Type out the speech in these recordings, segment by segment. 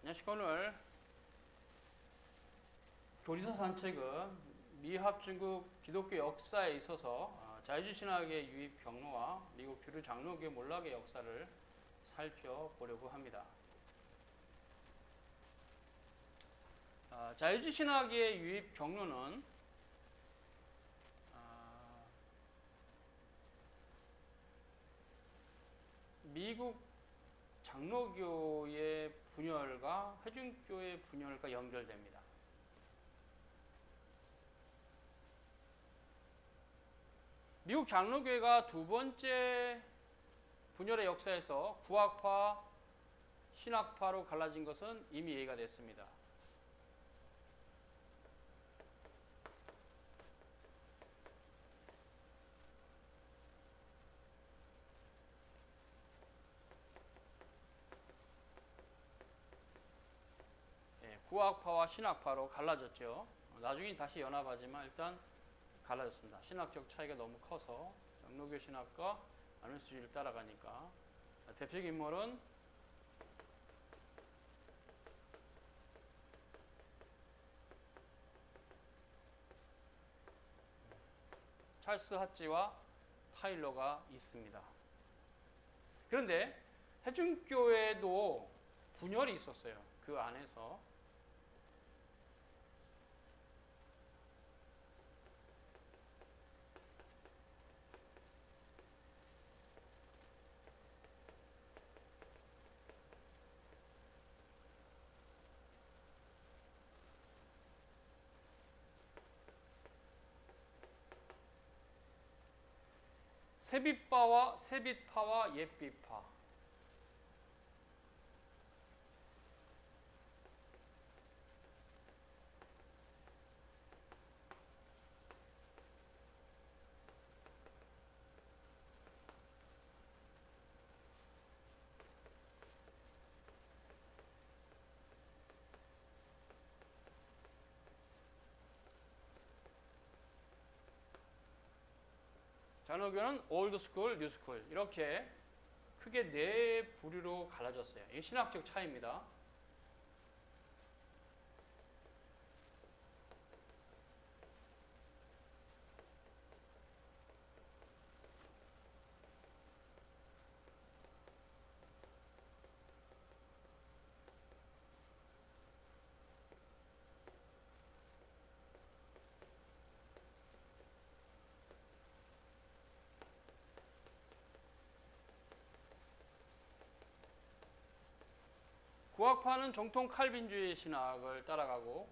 안녕하십니까. 오늘 교리서 산책은 미합 중국 기독교 역사에 있어서 자유주의 신학의 유입 경로와 미국 주류 장로교 몰락의 역사를 살펴보려고 합니다. 자유주의 신학의 유입 경로는 미국 장로교의 분열과 회중교의 분열과 연결됩니다. 미국 장로교회가 두 번째 분열의 역사에서 구학파, 신학파로 갈라진 것은 이미 얘기가 됐습니다. 구학파와 신학파로 갈라졌죠. 나중에 다시 연합하지만 일단 갈라졌습니다. 신학적 차이가 너무 커서 장로교 신학과 안원수주의를 따라가니까. 대표적인 인물은 찰스 핫지와 타일러가 있습니다. 그런데 회중교회도 분열이 있었어요. 그 안에서. 세빛파와 옛빛파. 장로교는 올드 스쿨, 뉴 스쿨 이렇게 크게 네 부류로 갈라졌어요. 이게 신학적 차이입니다. 구학파는 정통 칼빈주의 신학을 따라가고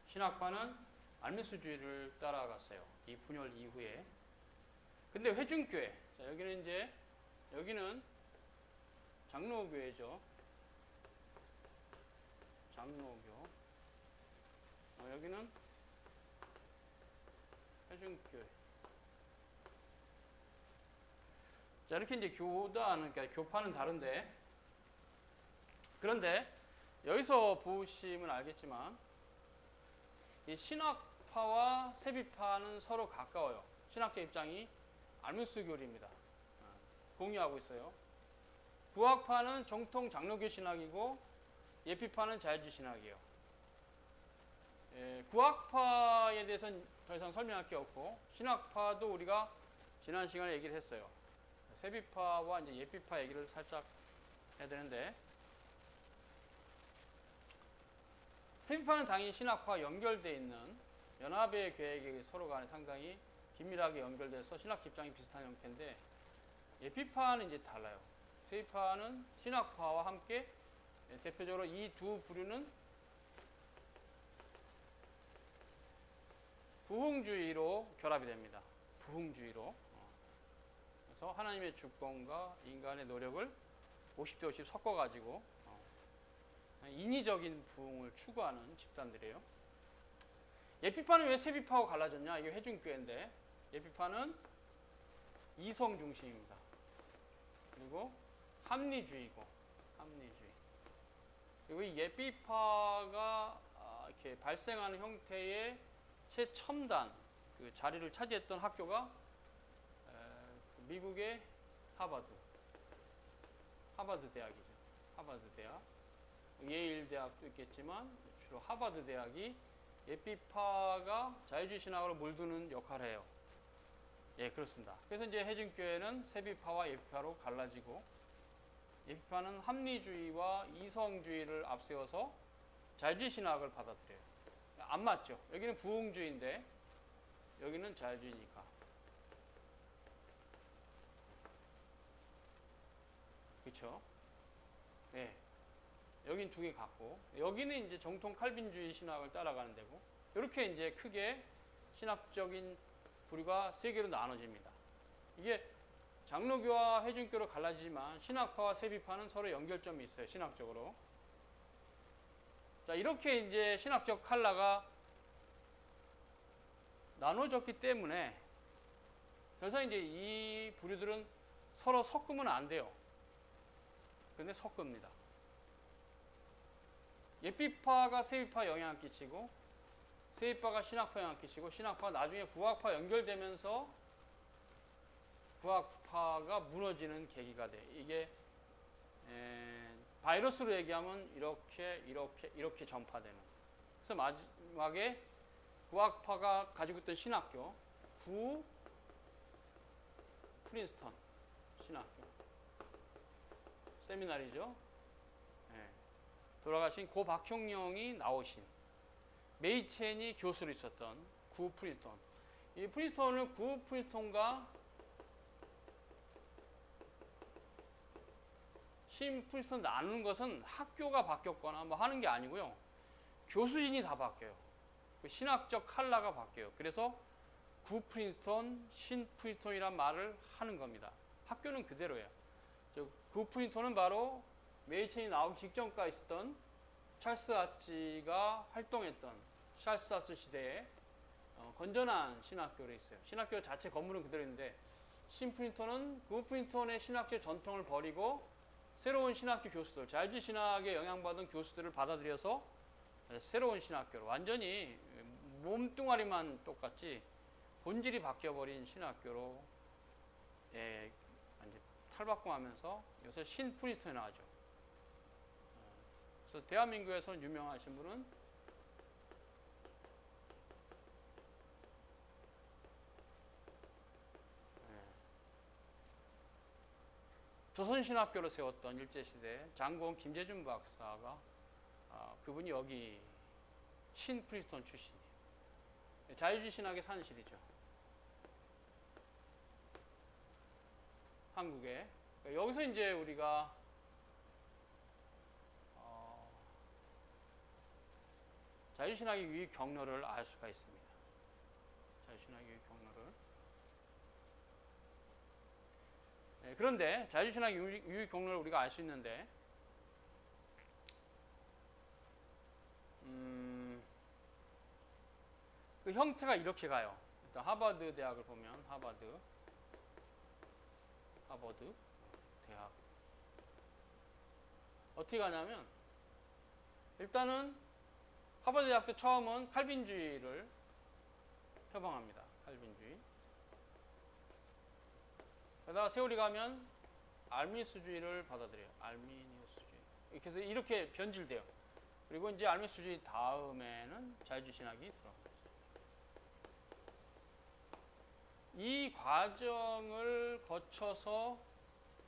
신학파는 알미스주의를 따라갔어요. 이 분열 이후에. 근데 회중교회, 자, 여기는 장로교회죠. 장로교. 여기는 회중교회. 자, 이렇게 이제 그러니까 교파는 다른데, 그런데 여기서 보시면 알겠지만 이 신학파와 세빛파는 서로 가까워요. 신학적 입장이 알미스 교리입니다. 공유하고 있어요. 구학파는 정통 장로교 신학이고 예피파는 자유주의 신학이에요. 구학파에 대해서는 더 이상 설명할 게 없고 신학파도 우리가 지난 시간에 얘기를 했어요. 세빛파와 이제 예피파 얘기를 살짝 해야 되는데, 세빛파는 당연히 신학파와 연결되어 있는 연합의 계획이 서로 간에 상당히 긴밀하게 연결돼서 신학 입장이 비슷한 형태인데, 예피파는 이제 달라요. 세빛파는 신학파와 함께 대표적으로 이 두 부류는 부흥주의로 결합이 됩니다. 부흥주의로. 그래서 하나님의 주권과 인간의 노력을 50대 50 섞어가지고 인위적인 부흥을 추구하는 집단들이에요. 예피파는 왜 세빛파하고 갈라졌냐? 이게 회중교회인데, 예피파는 이성 중심입니다. 그리고 합리주의고, 합리주의. 그리고 이 예피파가 이렇게 발생하는 형태의 최첨단 그 자리를 차지했던 학교가 미국의 하버드 대학이죠. 하버드 대학. 예일 대학도 있겠지만 주로 하버드 대학이 예비파가 자유주의 신학으로 몰두는 역할을 해요. 예, 그렇습니다. 그래서 이제 해증교회는 세비파와 예비파로 갈라지고, 예비파는 합리주의와 이성주의를 앞세워서 자유주의 신학을 받아들여요. 안 맞죠? 여기는 부흥주의인데 여기는 자유주의니까. 그렇죠? 예. 여긴 두 개 같고, 여기는 이제 정통 칼빈주의 신학을 따라가는 데고, 이렇게 이제 크게 신학적인 부류가 세 개로 나눠집니다. 이게 장로교와 회중교로 갈라지지만 신학파와 세비파는 서로 연결점이 있어요. 신학적으로. 자, 이렇게 이제 신학적 칼라가 나눠졌기 때문에 더 이상 이제 이 부류들은 서로 섞으면 안 돼요. 근데 섞습니다. 예비파가 세비파 영향을 끼치고, 세비파가 신학파 영향을 끼치고, 신학파가 나중에 구학파 연결되면서 구학파가 무너지는 계기가 돼. 이게 바이러스로 얘기하면 이렇게 전파되는. 그래서 마지막에 구학파가 가지고 있던 신학교, 구 프린스턴 신학교 세미나리죠. 예. 돌아가신 고 박형령이 나오신, 메이첸이 교수로 있었던 구 프린스턴. 이 프린스턴을 구 프린스턴과 신 프린스턴 나누는 것은 학교가 바뀌었거나 뭐 하는 게 아니고요. 교수진이 다 바뀌어요. 신학적 칼라가 바뀌어요. 그래서 구 프린스턴, 신 프린스턴이란 말을 하는 겁니다. 학교는 그대로예요. 구 프린스턴은 바로 메이첸이 나오기 직전까지 있었던 찰스 아치가 활동했던 찰스 아치 시대에 건전한 신학교로 있어요. 신학교 자체 건물은 그대로 있는데, 신 프린스턴은 구 프린스턴의 신학적 전통을 버리고 새로운 신학교 교수들, 자유주의 신학에 영향받은 교수들을 받아들여서 새로운 신학교로, 완전히 몸뚱아리만 똑같지 본질이 바뀌어버린 신학교로 이제 탈바꿈하면서 요새 신 프린스턴이 나오죠. 그래서 대한민국에서 유명하신 분은 조선신학교를 세웠던 일제시대 장고원 김재준 박사가, 그분이 여기 신 프린스턴 출신이에요. 자유주의 신학의 산실이죠. 한국에. 여기서 이제 우리가 자유주의 신학의 유익 경로를 알 수가 있습니다. 자유주의 신학의 유익 경로를. 네, 그런데 자유주의 신학의 유익 경로를 우리가 알 수 있는데, 그 형태가 이렇게 가요. 일단 하버드 대학을 보면 하버드 대학 어떻게 가냐면, 일단은 하버드 대학도 처음은 칼빈주의를 표방합니다. 칼빈주의. 그러다가 세월이 가면 알미니우스주의를 받아들여요. 알미니우스주의. 그래서 이렇게 변질돼요. 그리고 이제 알미니우스주의 다음에는 자유주의 신학이 들어갑니다. 이 과정을 거쳐서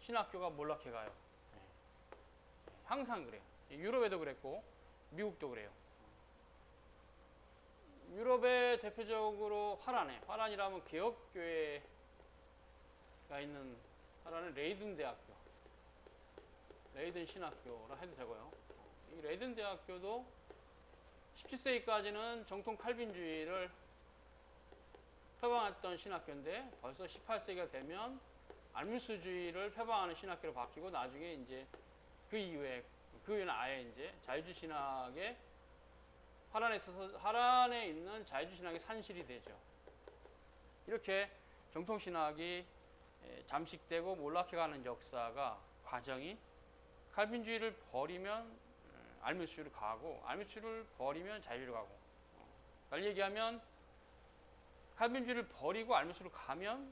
신학교가 몰락해 가요. 항상 그래요. 유럽에도 그랬고 미국도 그래요. 유럽의 대표적으로 화란이라면 개혁교회가 있는 화란은 레이든 대학교, 레이든 신학교라 해도 되고요. 이 레이든 대학교도 17세기까지는 정통 칼빈주의를 표방했던 신학교인데, 벌써 18세기가 되면 알미니우스주의를 표방하는 신학교로 바뀌고, 나중에 이제 그 이후에는 아예 이제 자유주의 신학의 화란에 있는 자유주의 신학의 산실이 되죠. 이렇게 정통 신학이 잠식되고 몰락해가는 역사가, 과정이 칼빈주의를 버리면 알미니우스주의로 가고, 알미니우스주의를 버리면 자유주의로 가고, 달리 얘기하면 칼빈주의를 버리고 알미니우스로 가면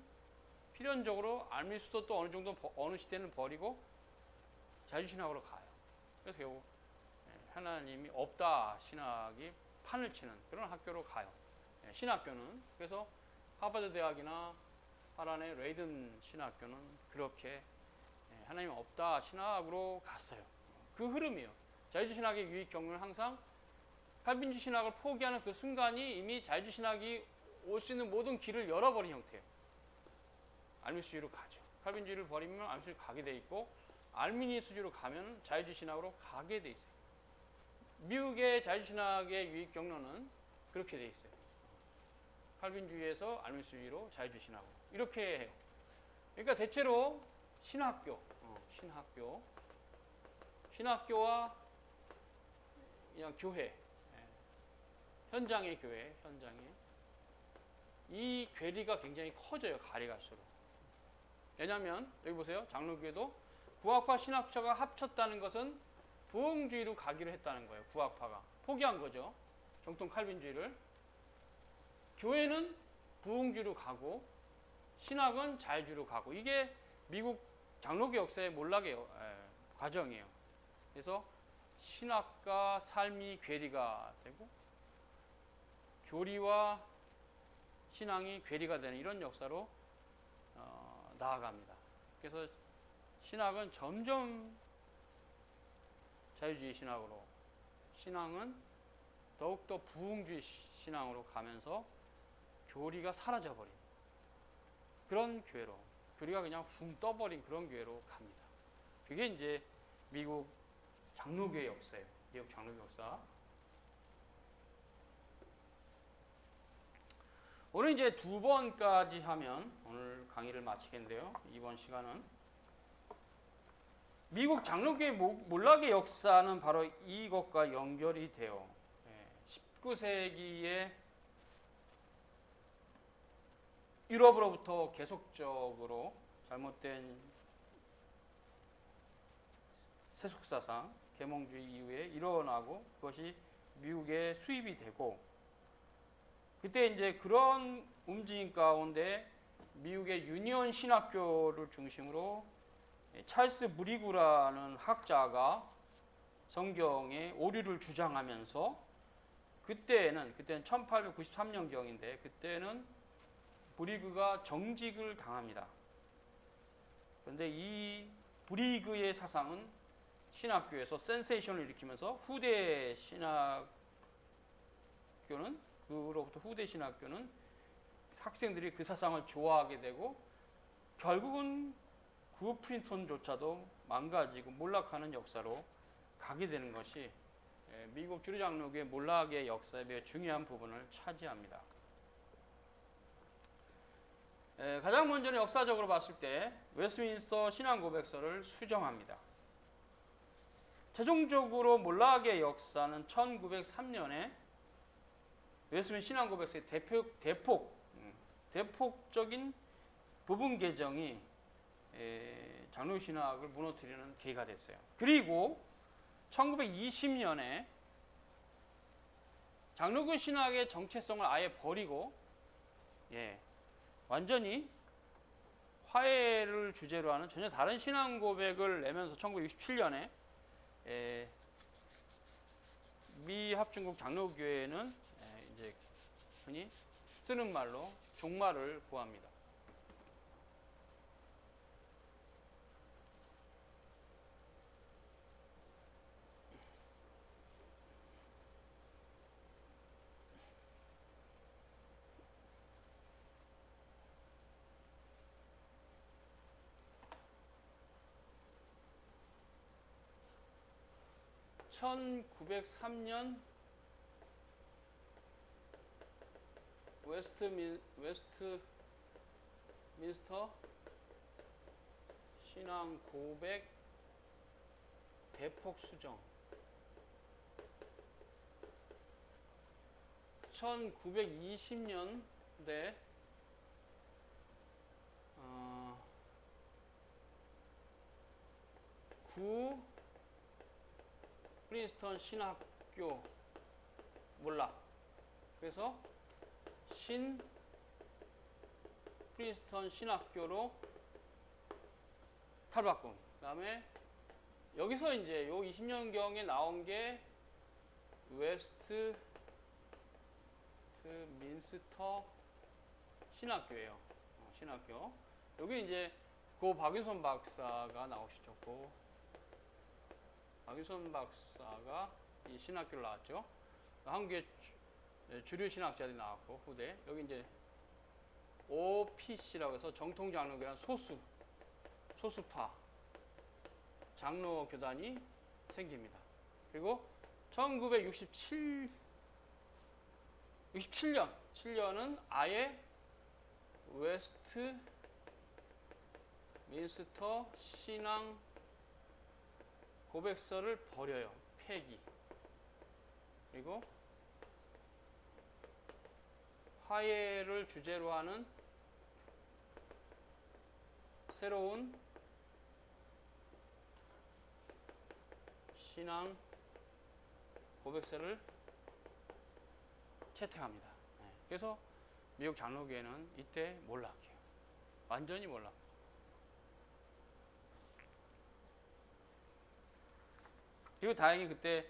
필연적으로 알미니우스도 또 어느 정도 어느 시대는 버리고 자유주의 신학으로 가요. 그래서 결국 하나님이 없다 신학이 판을 치는 그런 학교로 가요. 신학교는. 그래서 하버드 대학이나 하란의 레이든 신학교는 그렇게 하나님 없다 신학으로 갔어요. 그 흐름이에요. 자유주의 신학의 유익 경륜은 항상 칼빈주의 신학을 포기하는 그 순간이 이미 자유주의 신학이 올 수 있는 모든 길을 열어버린 형태예요. 알미니스주의로 가죠. 칼빈주의를 버리면 알미니스주의로 가게 돼 있고, 알미니스주의로 가면 자유주의 신학으로 가게 돼 있어요. 미국의 자유주의 신학의 유익 경로는 그렇게 돼 있어요. 칼빈주의에서 알미니스주의로 자유주의 신학으로 이렇게 해요. 그러니까 대체로 신학교와 그냥 교회, 현장의 교회, 이 괴리가 굉장히 커져요. 가리 갈수록. 왜냐하면 여기 보세요. 장로교회도 구학파 신학처가 합쳤다는 것은 부흥주의로 가기로 했다는 거예요. 구학파가 포기한 거죠. 정통 칼빈주의를. 교회는 부흥주의로 가고 신학은 자유주의로 가고, 이게 미국 장로교 역사의 몰락의 과정이에요. 그래서 신학과 삶이 괴리가 되고 교리와 신앙이 괴리가 되는 이런 역사로 나아갑니다. 그래서 신학은 점점 자유주의 신학으로, 신앙은 더욱더 부흥주의 신앙으로 가면서 교리가 사라져버린 그런 교회로, 교리가 그냥 붕 떠버린 그런 교회로 갑니다. 그게 이제 미국 장로교의 역사예요. 미국 장로교 역사. 오늘 이제 2번까지 하면 오늘 강의를 마치겠는데요. 이번 시간은 미국 장로교의 몰락의 역사는 바로 이것과 연결이 돼요. 19세기에 유럽으로부터 계속적으로 잘못된 세속사상, 계몽주의 이후에 일어나고 그것이 미국에 수입이 되고, 그때 이제 그런 움직임 가운데 미국의 유니온 신학교를 중심으로 찰스 브리그라는 학자가 성경의 오류를 주장하면서, 그때는 1893년경인데 그때는 브리그가 정직을 당합니다. 그런데 이 브리그의 사상은 신학교에서 센세이션을 일으키면서 후대 신학교는 학생들이 그 사상을 좋아하게 되고, 결국은 그 프린턴조차도 망가지고 몰락하는 역사로 가게 되는 것이 미국 주류 장로교의 몰락의 역사에 매우 중요한 부분을 차지합니다. 가장 먼저는 역사적으로 봤을 때 웨스트민스터 신앙고백서를 수정합니다. 최종적으로 몰락의 역사는 1903년에 웨스트민스터 신앙고백서의 대폭적인 부분 개정이 장로교 신학을 무너뜨리는 계기가 됐어요. 그리고 1920년에 장로교 신학의 정체성을 아예 버리고 완전히 화해를 주제로 하는 전혀 다른 신앙 고백을 내면서 1967년에 미 합중국 장로교회는 이제 흔히 쓰는 말로 종말을 구합니다. (1903년) 웨스트민스터 신앙 고백 대폭 수정. 1920년대 구 프린스턴 신학교 몰락. 그래서 신 프린스턴 신학교로 탈바꿈. 그 다음에 여기서 이제 요 20년경에 나온 게 웨스트 민스터 신학교예요. 신학교. 여기 이제 고 박윤선 박사가 나오시죠. 고 박윤선 박사가 이 신학교를 나왔죠. 한국의 주류 신학자들이 나왔고 후대. 여기 이제 OPC라고 해서 정통 장로교란 소수파 장로 교단이 생깁니다. 그리고 1967년은 아예 웨스트 민스터 신앙 고백서를 버려요. 폐기. 그리고 화해를 주제로 하는 새로운 신앙 고백서를 채택합니다. 그래서 미국 장로교회는 이때 몰락해요. 완전히 몰락. 그리고 다행히 그때